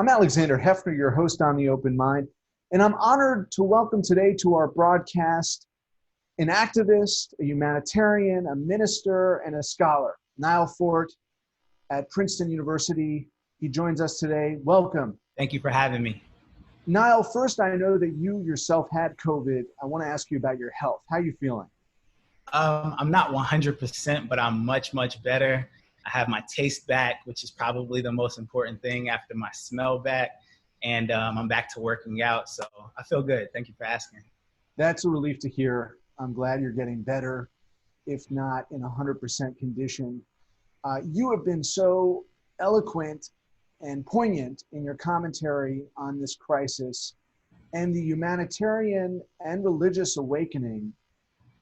I'm Alexander Heffner, your host on The Open Mind, and I'm honored to welcome today to our broadcast an activist, a humanitarian, a minister, and a scholar, Nyle Fort at Princeton University. He joins us today. Welcome. Thank you for having me. Nyle, first, I know that you yourself had COVID. I want to ask you about your health. How are you feeling? I'm not 100%, but I'm much, much better. I have my taste back, which is probably the most important thing after my smell back. And I'm back to working out. So I feel good. Thank you for asking. That's a relief to hear. I'm glad you're getting better, if not in 100% condition. You have been so eloquent and poignant in your commentary on this crisis and the humanitarian and religious awakening.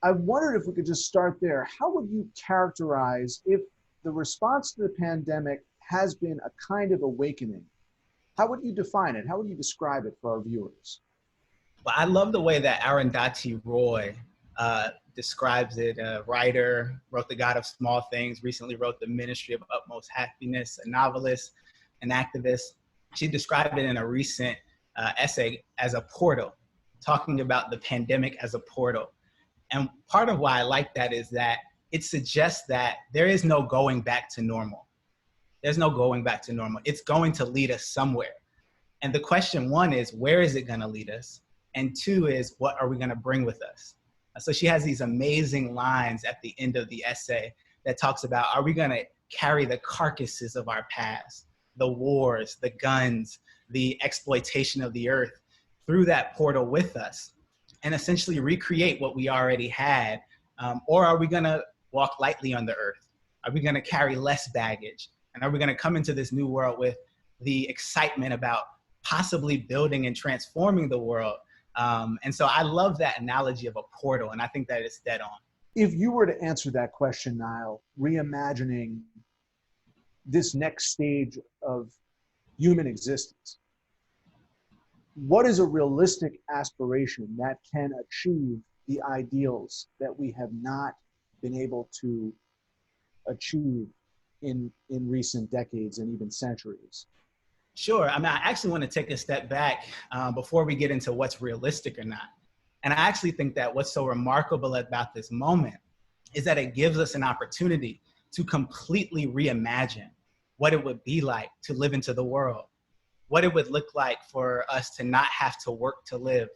I wondered if we could just start there. How would you characterize if the response to the pandemic has been a kind of awakening? How would you define it? How would you describe it for our viewers? Well, I love the way that Arundhati Roy describes it. A writer, wrote The God of Small Things, recently wrote The Ministry of Utmost Happiness, a novelist, an activist. She described it in a recent essay as a portal, talking about the pandemic as a portal. And part of why I like that is that it suggests that there is no going back to normal. There's no going back to normal. It's going to lead us somewhere. And the question one is, where is it going to lead us? And two is, what are we going to bring with us? So she has these amazing lines at the end of the essay that talks about, are we going to carry the carcasses of our past, the wars, the guns, the exploitation of the earth through that portal with us and essentially recreate what we already had? Or are we going to walk lightly on the earth? Are we going to carry less baggage? And are we going to come into this new world with the excitement about possibly building and transforming the world? And so I love that analogy of a portal, and I think that it's dead on. If you were to answer that question, Nyle, reimagining this next stage of human existence, what is a realistic aspiration that can achieve the ideals that we have not been able to achieve in recent decades and even centuries? Sure. I mean, I actually want to take a step back before we get into what's realistic or not. And I actually think that what's so remarkable about this moment is that it gives us an opportunity to completely reimagine what it would be like to live into the world, what it would look like for us to not have to work to live.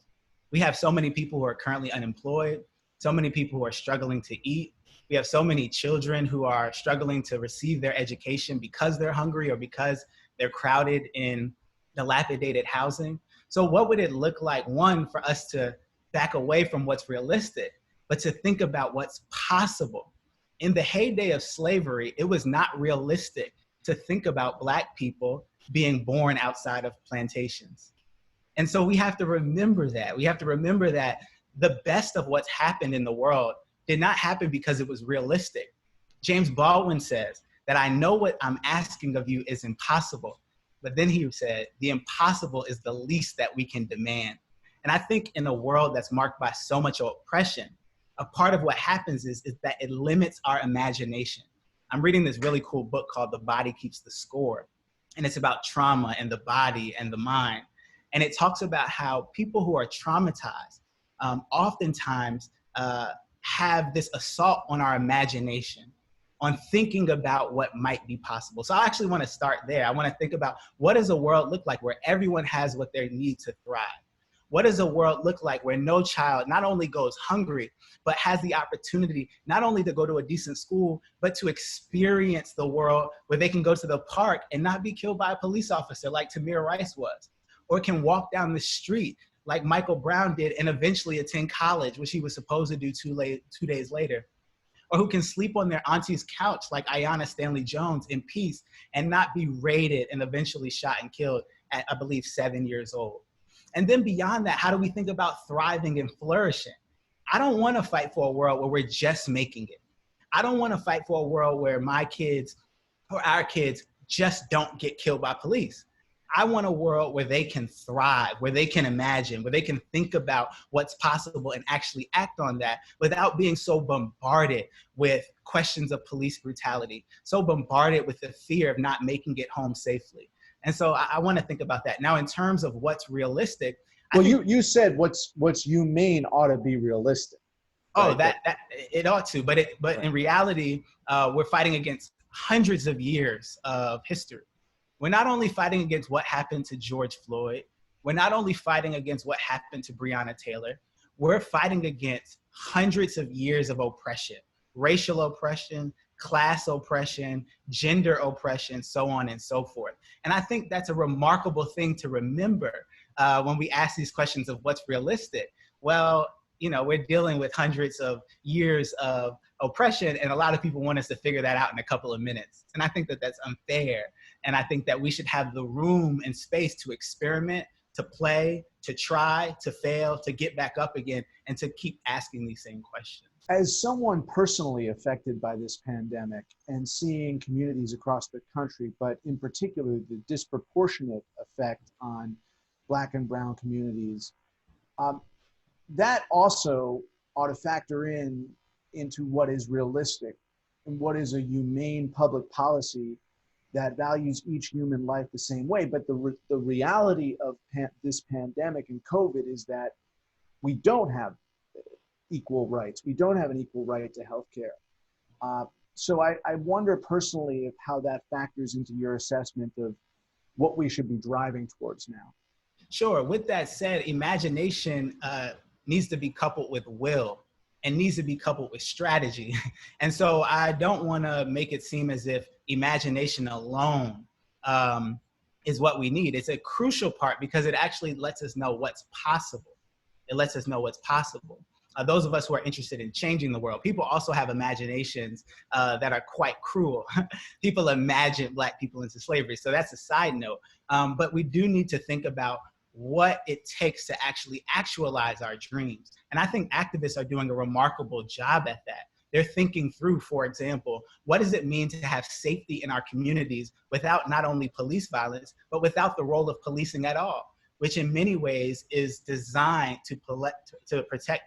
We have so many people who are currently unemployed, so many people who are struggling to eat. We have so many children who are struggling to receive their education because they're hungry or because they're crowded in dilapidated housing. So what would it look like, one, for us to back away from what's realistic, but to think about what's possible? In the heyday of slavery, it was not realistic to think about Black people being born outside of plantations. And so we have to remember that. We have to remember that the best of what's happened in the world did not happen because it was realistic. James Baldwin says that I know what I'm asking of you is impossible, but then he said, the impossible is the least that we can demand. And I think in a world that's marked by so much oppression, a part of what happens is that it limits our imagination. I'm reading this really cool book called The Body Keeps the Score, and it's about trauma and the body and the mind. And it talks about how people who are traumatized oftentimes have this assault on our imagination, on thinking about what might be possible. So I actually want to start there. I want to think about, what does a world look like where everyone has what they need to thrive? What does a world look like where no child not only goes hungry, but has the opportunity not only to go to a decent school, but to experience the world where they can go to the park and not be killed by a police officer like Tamir Rice was, or can walk down the street like Michael Brown did and eventually attend college, which he was supposed to do 2 days later, or who can sleep on their auntie's couch like Ayanna Stanley Jones in peace and not be raided and eventually shot and killed at, I believe, 7 years old. And then beyond that, how do we think about thriving and flourishing? I don't want to fight for a world where we're just making it. I don't want to fight for a world where my kids or our kids just don't get killed by police. I want a world where they can thrive, where they can imagine, where they can think about what's possible and actually act on that without being so bombarded with questions of police brutality, so bombarded with the fear of not making it home safely. And so I want to think about that. Now, in terms of what's realistic, well, you said what's humane ought to be realistic. Oh, right? that it ought to, but Right. in reality, we're fighting against hundreds of years of history. We're not only fighting against what happened to George Floyd, we're not only fighting against what happened to Breonna Taylor, we're fighting against hundreds of years of oppression, racial oppression, class oppression, gender oppression, so on and so forth. And I think that's a remarkable thing to remember when we ask these questions of what's realistic. Well, you know, we're dealing with hundreds of years of oppression, and a lot of people want us to figure that out in a couple of minutes. And I think that that's unfair. And I think that we should have the room and space to experiment, to play, to try, to fail, to get back up again, and to keep asking these same questions. As someone personally affected by this pandemic and seeing communities across the country, but in particular the disproportionate effect on Black and brown communities, that also ought to factor into what is realistic and what is a humane public policy that values each human life the same way. But the reality of this pandemic and COVID is that we don't have equal rights. We don't have an equal right to healthcare. So I wonder personally if how that factors into your assessment of what we should be driving towards now. Sure. With that said, imagination needs to be coupled with will and needs to be coupled with strategy. And so I don't want to make it seem as if imagination alone is what we need. It's a crucial part because it actually lets us know what's possible. It lets us know what's possible. Those of us who are interested in changing the world, people also have imaginations that are quite cruel. People imagine Black people into slavery. So that's a side note. But we do need to think about what it takes to actually actualize our dreams. And I think activists are doing a remarkable job at that. They're thinking through, for example, what does it mean to have safety in our communities without not only police violence, but without the role of policing at all, which in many ways is designed to protect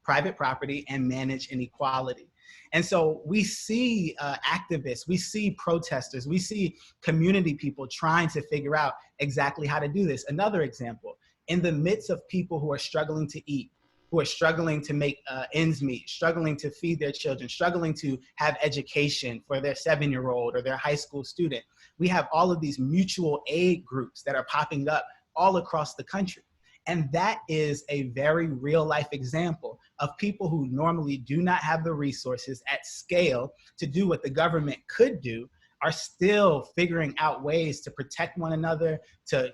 private property and manage inequality. And so we see activists, we see protesters, we see community people trying to figure out exactly how to do this. Another example, in the midst of people who are struggling to eat, who are struggling to make ends meet, struggling to feed their children, struggling to have education for their 7-year-old or their high school student, we have all of these mutual aid groups that are popping up all across the country. And that is a very real life example of people who normally do not have the resources at scale to do what the government could do, are still figuring out ways to protect one another, to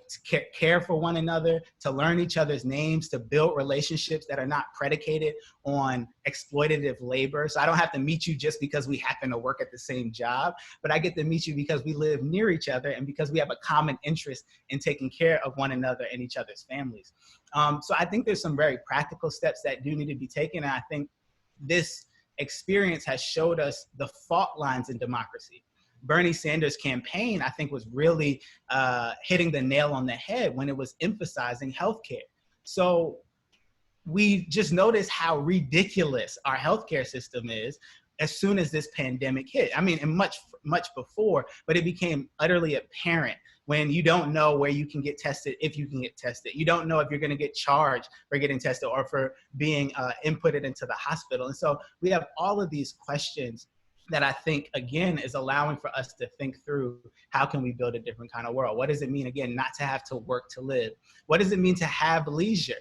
care for one another, to learn each other's names, to build relationships that are not predicated on exploitative labor. So I don't have to meet you just because we happen to work at the same job, but I get to meet you because we live near each other and because we have a common interest in taking care of one another and each other's families. So I think there's some very practical steps that do need to be taken. And I think this experience has showed us the fault lines in democracy. Bernie Sanders' campaign, I think, was really hitting the nail on the head when it was emphasizing healthcare. So we just noticed how ridiculous our healthcare system is as soon as this pandemic hit. I mean, and much before, but it became utterly apparent when you don't know where you can get tested, if you can get tested. You don't know if you're going to get charged for getting tested or for being inputted into the hospital. And so we have all of these questions that I think, again, is allowing for us to think through how can we build a different kind of world? What does it mean, again, not to have to work to live? What does it mean to have leisure?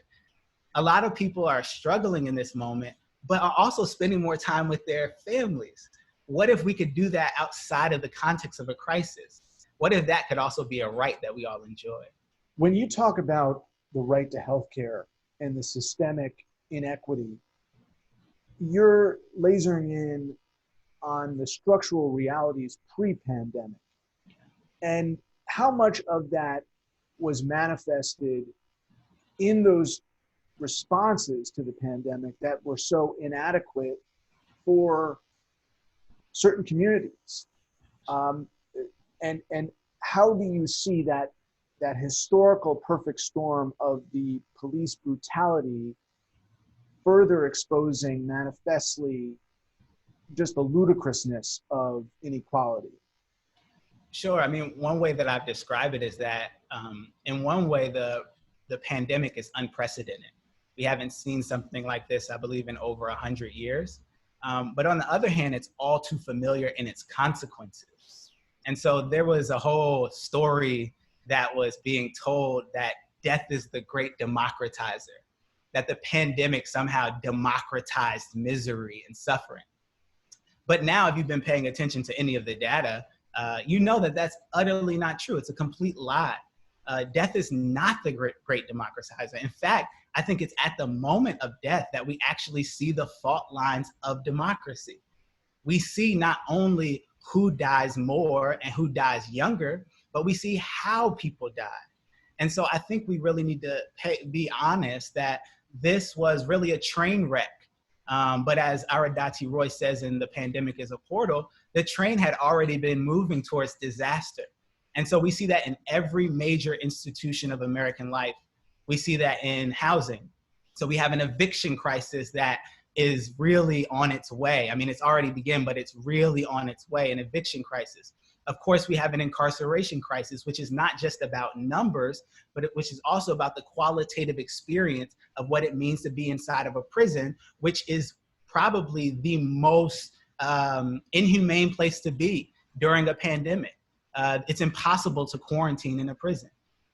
A lot of people are struggling in this moment, but are also spending more time with their families. What if we could do that outside of the context of a crisis? What if that could also be a right that we all enjoy? When you talk about the right to healthcare and the systemic inequity, you're lasering in on the structural realities pre-pandemic, and how much of that was manifested in those responses to the pandemic that were so inadequate for certain communities. And how do you see that historical perfect storm of the police brutality further exposing manifestly just the ludicrousness of inequality? Sure. I mean, one way that I've described it is that in one way, the pandemic is unprecedented. We haven't seen something like this, I believe, in over 100 years. But on the other hand, it's all too familiar in its consequences. And so there was a whole story that was being told that death is the great democratizer, that the pandemic somehow democratized misery and suffering. But now, if you've been paying attention to any of the data, you know that that's utterly not true. It's a complete lie. Death is not the great democratizer. In fact, I think it's at the moment of death that we actually see the fault lines of democracy. We see not only who dies more and who dies younger, but we see how people die. And so I think we really need to be honest that this was really a train wreck. But as Arundhati Roy says in The Pandemic is a Portal, the train had already been moving towards disaster. And so we see that in every major institution of American life. We see that in housing. So we have an eviction crisis that is really on its way. I mean, it's already begun, but it's really on its way, an eviction crisis. Of course, we have an incarceration crisis, which is not just about numbers, but which is also about the qualitative experience of what it means to be inside of a prison, which is probably the most inhumane place to be during a pandemic. It's impossible to quarantine in a prison.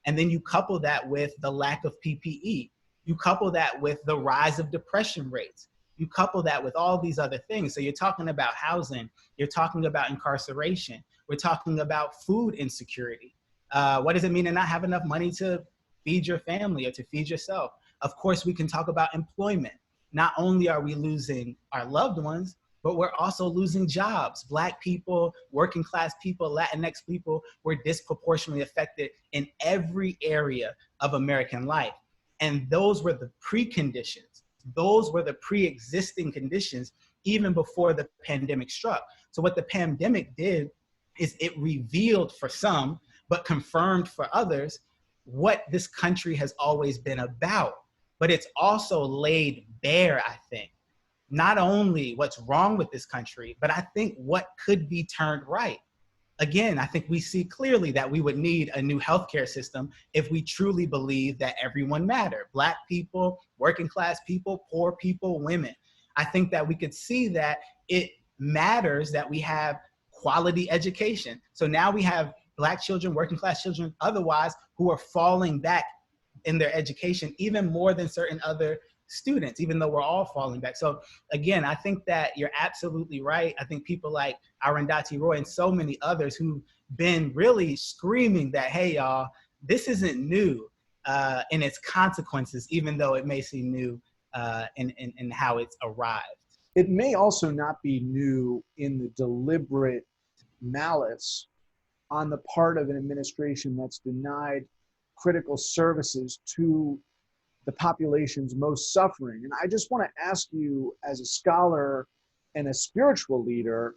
And then you couple that with the lack of PPE. You couple that with the rise of depression rates. You couple that with all these other things. So you're talking about housing, you're talking about incarceration, we're talking about food insecurity. What does it mean to not have enough money to feed your family or to feed yourself? Of course, we can talk about employment. Not only are we losing our loved ones, but we're also losing jobs. Black people, working class people, Latinx people were disproportionately affected in every area of American life. And those were the preconditions. Those were the pre-existing conditions even before the pandemic struck. So what the pandemic did is it revealed for some, but confirmed for others, what this country has always been about. But it's also laid bare, I think, not only what's wrong with this country, but I think what could be turned right. Again, I think we see clearly that we would need a new healthcare system if we truly believe that everyone matters. Black people, working class people, poor people, women. I think that we could see that it matters that we have quality education. So now we have Black children, working class children, otherwise, who are falling back in their education even more than certain other students, even though we're all falling back. So again, I think that you're absolutely right. I think people like Arundhati Roy and so many others who've been really screaming that, hey, y'all, this isn't new in its consequences, even though it may seem new in how it's arrived. It may also not be new in the deliberate malice on the part of an administration that's denied critical services to the populations most suffering. And I just want to ask you, as a scholar and a spiritual leader,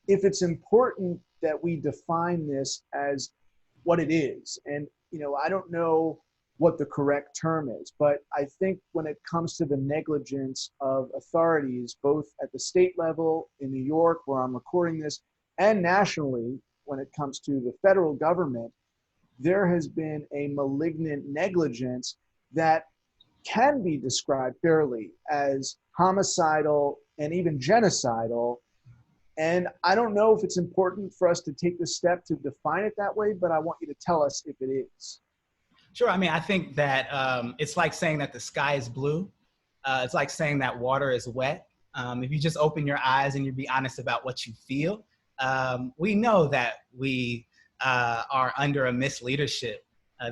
if it's important that we define this as what it is. And, you know, I don't know what the correct term is, but I think when it comes to the negligence of authorities, both at the state level in New York, where I'm recording this, and nationally, when it comes to the federal government, there has been a malignant negligence that can be described fairly as homicidal and even genocidal. And I don't know if it's important for us to take the step to define it that way, but I want you to tell us if it is. Sure. I mean, I think that it's like saying that the sky is blue. It's like saying that water is wet. If you just open your eyes and you be honest about what you feel, we know that we are under a misleadership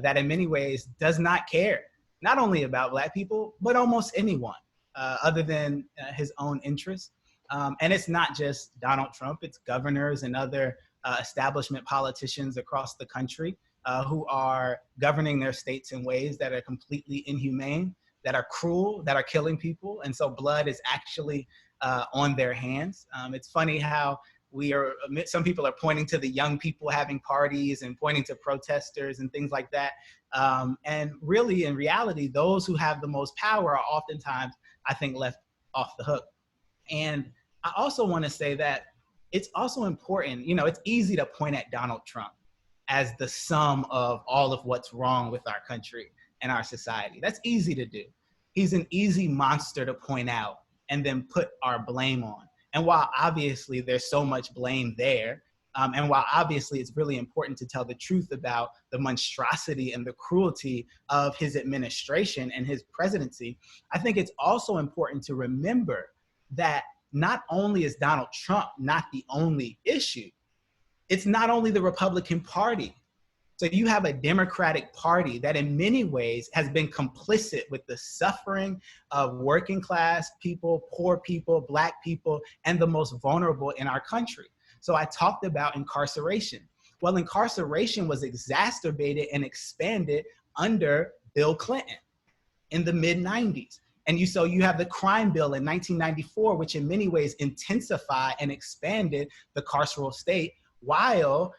that in many ways does not care, not only about Black people, but almost anyone other than his own interests. And it's not just Donald Trump, it's governors and other establishment politicians across the country who are governing their states in ways that are completely inhumane, that are cruel, that are killing people. And so blood is actually on their hands. It's funny how some people are pointing to the young people having parties and pointing to protesters and things like that. And really, in reality, those who have the most power are oftentimes, I think, left off the hook. And I also want to say that it's also important, it's easy to point at Donald Trump as the sum of all of what's wrong with our country and our society. That's easy to do. He's an easy monster to point out and then put our blame on. And while obviously there's so much blame there, and while obviously it's really important to tell the truth about the monstrosity and the cruelty of his administration and his presidency, I think it's also important to remember that not only is Donald Trump not the only issue, it's not only the Republican Party. So you have a Democratic Party that in many ways has been complicit with the suffering of working class people, poor people, Black people, and the most vulnerable in our country. So I talked about incarceration. Well, incarceration was exacerbated and expanded under Bill Clinton in the mid-90s. And so you have the crime bill in 1994, which in many ways intensified and expanded the carceral state while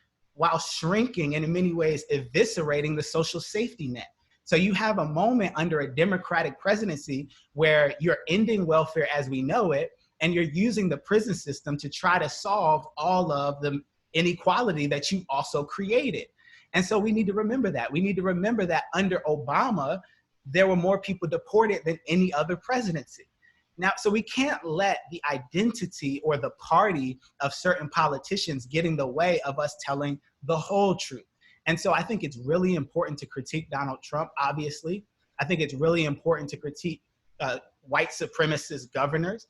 shrinking and in many ways eviscerating the social safety net. So you have a moment under a Democratic presidency where you're ending welfare as we know it, and you're using the prison system to try to solve all of the inequality that you also created. And so we need to remember that. We need to remember that under Obama, there were more people deported than any other presidency. Now, so we can't let the identity or the party of certain politicians get in the way of us telling the whole truth. And so I think it's really important to critique Donald Trump, obviously. I think it's really important to critique white supremacist governors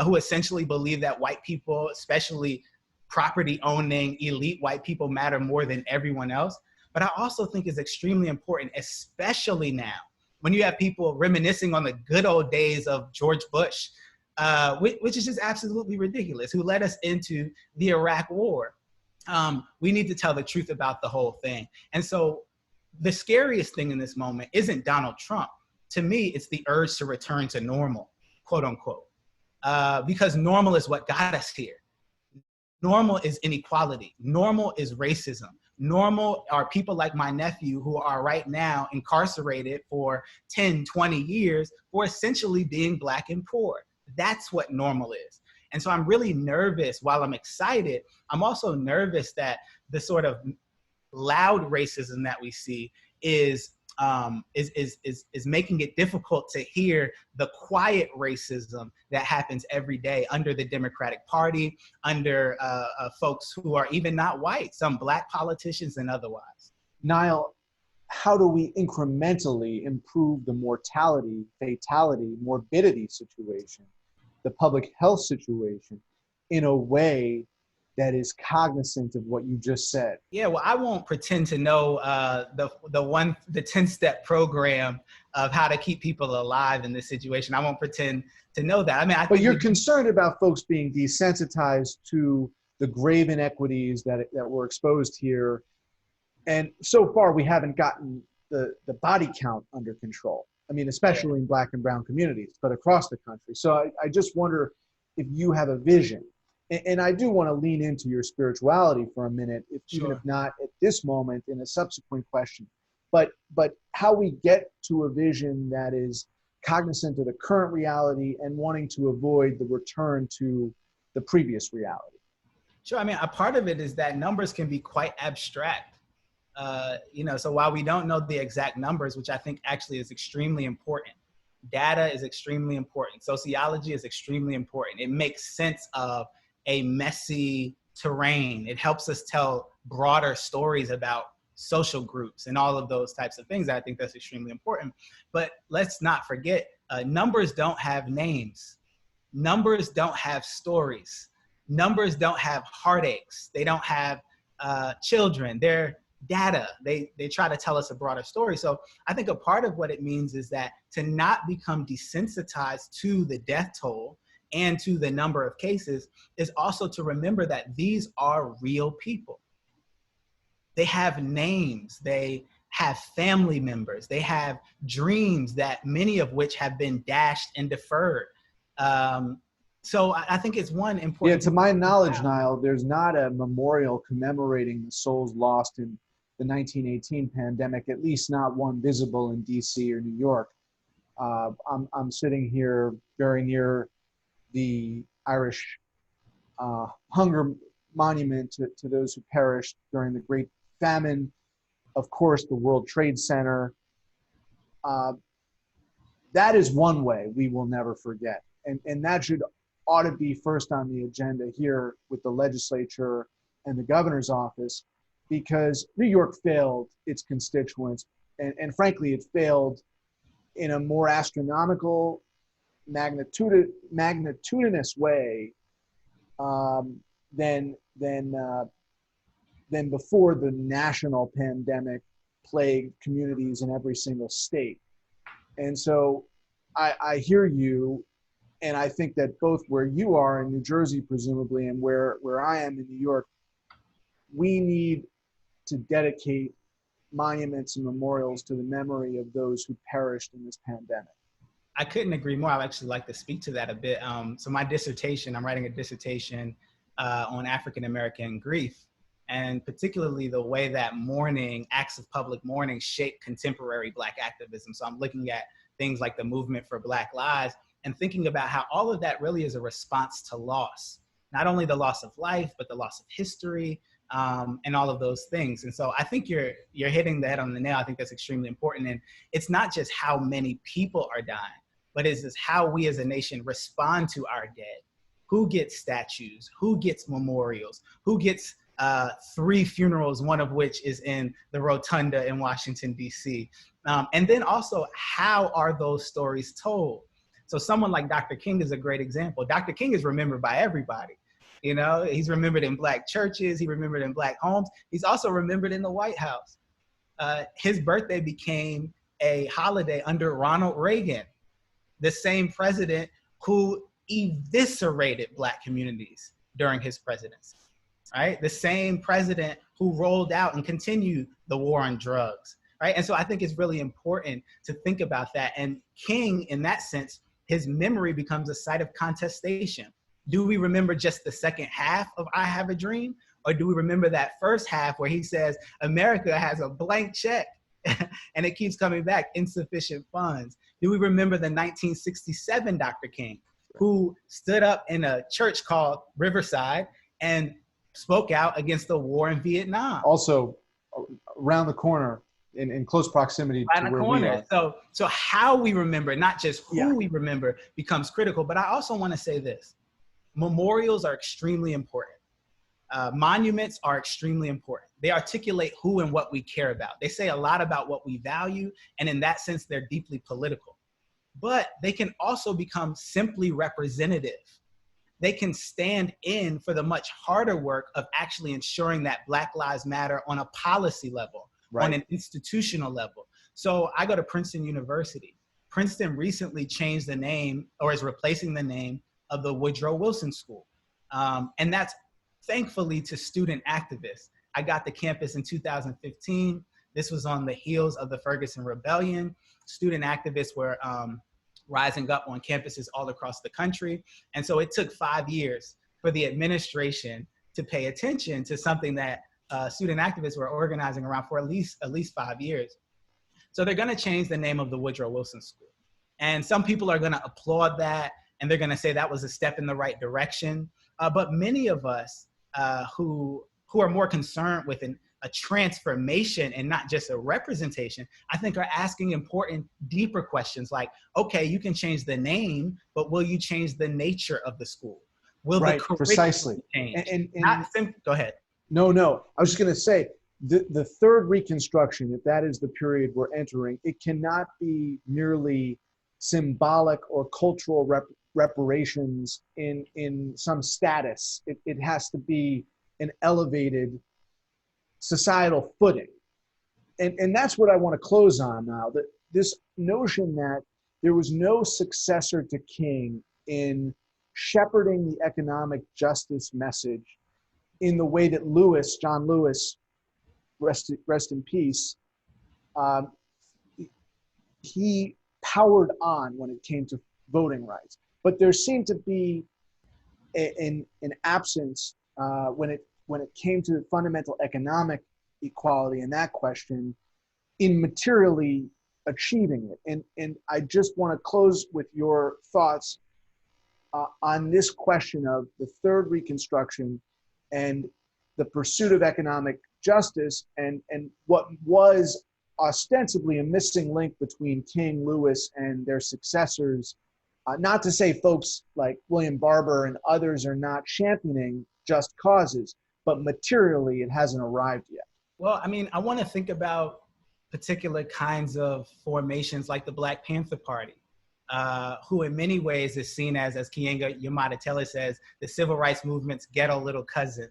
who essentially believe that white people, especially property-owning elite white people, matter more than everyone else. But I also think it's extremely important, especially now, when you have people reminiscing on the good old days of George Bush, which is just absolutely ridiculous, who led us into the Iraq War. We need to tell the truth about the whole thing. And so the scariest thing in this moment isn't Donald Trump. To me, it's the urge to return to normal, quote unquote, because normal is what got us here. Normal is inequality. Normal is racism. Normal are people like my nephew who are right now incarcerated for 10, 20 years for essentially being Black and poor. That's what normal is. And so I'm really nervous. While I'm excited, I'm also nervous that the sort of loud racism that we see is making it difficult to hear the quiet racism that happens every day under the Democratic Party, under folks who are even not white, some Black politicians and otherwise. Nyle, how do we incrementally improve the mortality, fatality, morbidity situation, the public health situation in a way that is cognizant of what you just said? Yeah, well, I won't pretend to know the 10-step program of how to keep people alive in this situation. I won't pretend to know that. I mean, but you're concerned about folks being desensitized to the grave inequities that were exposed here. And so far, we haven't gotten the body count under control. I mean, especially in Black and brown communities, but across the country. So I just wonder if you have a vision. And I do want to lean into your spirituality for a minute, even if not at this moment, in a subsequent question. But how we get to a vision that is cognizant of the current reality and wanting to avoid the return to the previous reality. Sure. I mean, a part of it is that numbers can be quite abstract. So while we don't know the exact numbers, which I think actually is extremely important, data is extremely important. Sociology is extremely important. It makes sense of a messy terrain. It helps us tell broader stories about social groups and all of those types of things. I think that's extremely important. But let's not forget, numbers don't have names. Numbers don't have stories. Numbers don't have heartaches. They don't have children. They're data. They try to tell us a broader story. So I think a part of what it means is that to not become desensitized to the death toll and to the number of cases is also to remember that these are real people. They have names, they have family members, they have dreams that many of which have been dashed and deferred. So I think it's one important. Yeah, to my knowledge, Nyle, there's not a memorial commemorating the souls lost in the 1918 pandemic, at least not one visible in DC or New York. I'm sitting here very near the Irish hunger monument to those who perished during the Great Famine. Of course, the World Trade Center. That is one way we will never forget. And that ought to be first on the agenda here with the legislature and the governor's office, because New York failed its constituents. And frankly, it failed in a more astronomical, magnitudinous way than before the national pandemic plagued communities in every single state. And so I hear you, and I think that both where you are in New Jersey, presumably, and where I am in New York, we need to dedicate monuments and memorials to the memory of those who perished in this pandemic. I couldn't agree more. I'd actually like to speak to that a bit. So my dissertation, I'm writing a dissertation on African-American grief, and particularly the way that mourning, acts of public mourning, shape contemporary Black activism. So I'm looking at things like the movement for Black lives and thinking about how all of that really is a response to loss. Not only the loss of life, but the loss of history, and all of those things. And so I think you're hitting the head on the nail. I think that's extremely important. And it's not just how many people are dying, but it's how we as a nation respond to our dead. Who gets statues? Who gets memorials? Who gets 3 funerals, one of which is in the Rotunda in Washington, D.C. And then also, how are those stories told? So someone like Dr. King is a great example. Dr. King is remembered by everybody. You know, he's remembered in Black churches, he's remembered in Black homes. He's also remembered in the White House. His birthday became a holiday under Ronald Reagan, the same president who eviscerated Black communities during his presidency, right? The same president who rolled out and continued the war on drugs, right? And so I think it's really important to think about that. And King, in that sense, his memory becomes a site of contestation. Do we remember just the second half of I Have a Dream? Or do we remember that first half where he says, America has a blank check and it keeps coming back, insufficient funds? Do we remember the 1967 Dr. King, who stood up in a church called Riverside and spoke out against the war in Vietnam? Also, around the corner, in close proximity to where we are. So how we remember, not just who we remember, becomes critical. But I also want to say this. Memorials are extremely important. Monuments are extremely important. They articulate who and what we care about. They say a lot about what we value, and in that sense, they're deeply political. But they can also become simply representative. They can stand in for the much harder work of actually ensuring that Black Lives Matter on a policy level, on an institutional level. So I go to Princeton University. Princeton recently changed the name, or is replacing the name, of the Woodrow Wilson School. And that's thankfully to student activists. I got to campus in 2015. This was on the heels of the Ferguson Rebellion. Student activists were rising up on campuses all across the country. And so it took 5 years for the administration to pay attention to something that student activists were organizing around for at least 5 years. So they're gonna change the name of the Woodrow Wilson School. And some people are gonna applaud that, and they're gonna say that was a step in the right direction. But many of us who are more concerned with a transformation and not just a representation, I think are asking important, deeper questions like, okay, you can change the name, but will you change the nature of the school? Will the curriculum change? Go ahead. No, I was just gonna say, the Third Reconstruction, if that is the period we're entering, it cannot be merely symbolic or cultural reparations in some status. It has to be an elevated societal footing. And that's what I want to close on now, that this notion that there was no successor to King in shepherding the economic justice message in the way that John Lewis, rest in peace, he powered on when it came to voting rights. But there seemed to be an absence when it came to fundamental economic equality and that question in materially achieving it. And I just want to close with your thoughts on this question of the Third Reconstruction and the pursuit of economic justice, and what was ostensibly a missing link between King, Lewis, and their successors. Not to say folks like William Barber and others are not championing just causes, but materially it hasn't arrived yet. Well, I mean, I want to think about particular kinds of formations like the Black Panther Party, who in many ways is seen as Kienga Yamada Taylor says, the civil rights movement's ghetto little cousin,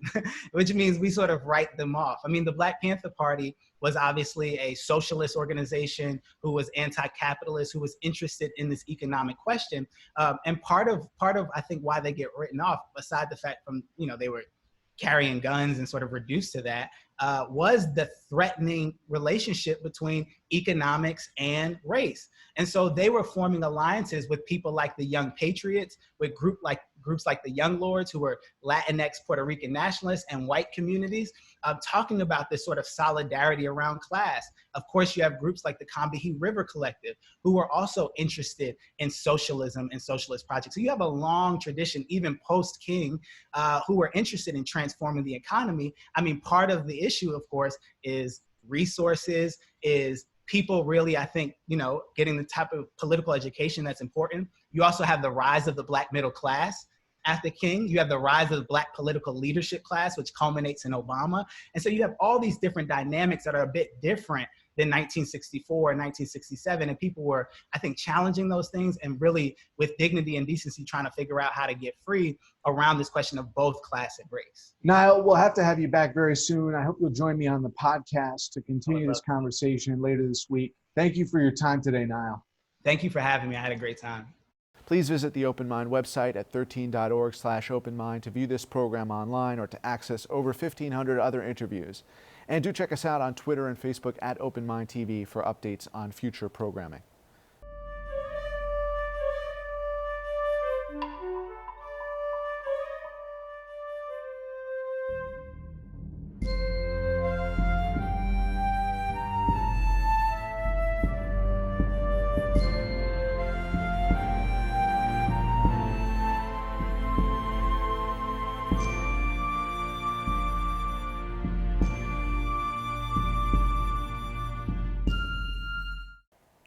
which means we sort of write them off. I mean, the Black Panther Party was obviously a socialist organization who was anti-capitalist, who was interested in this economic question. And part of, I think, why they get written off, aside the fact from, they were carrying guns and sort of reduced to that, was the threatening relationship between economics and race. And so they were forming alliances with people like the Young Patriots, with groups like the Young Lords, who were Latinx Puerto Rican nationalists, and white communities, talking about this sort of solidarity around class. Of course, you have groups like the Combahee River Collective, who were also interested in socialism and socialist projects. So you have a long tradition, even post-King, who were interested in transforming the economy. I mean, part of the issue, of course, is resources, is people really, I think, getting the type of political education that's important. You also have the rise of the Black middle class after King. You have the rise of the Black political leadership class, which culminates in Obama. And so you have all these different dynamics that are a bit different than 1964 and 1967. And people were, I think, challenging those things and really with dignity and decency trying to figure out how to get free around this question of both class and race. Nyle, we'll have to have you back very soon. I hope you'll join me on the podcast to continue this conversation later this week. Thank you for your time today, Nyle. Thank you for having me. I had a great time. Please visit the Open Mind website at 13.org/openmind to view this program online or to access over 1,500 other interviews. And do check us out on Twitter and Facebook at Open Mind TV for updates on future programming.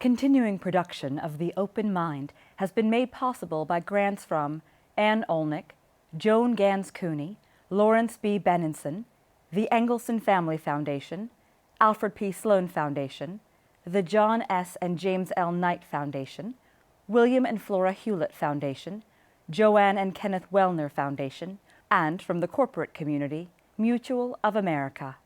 Continuing production of The Open Mind has been made possible by grants from Ann Olnick, Joan Gans Cooney, Lawrence B. Benenson, the Engelson Family Foundation, Alfred P. Sloan Foundation, the John S. and James L. Knight Foundation, William and Flora Hewlett Foundation, Joanne and Kenneth Wellner Foundation, and from the corporate community, Mutual of America.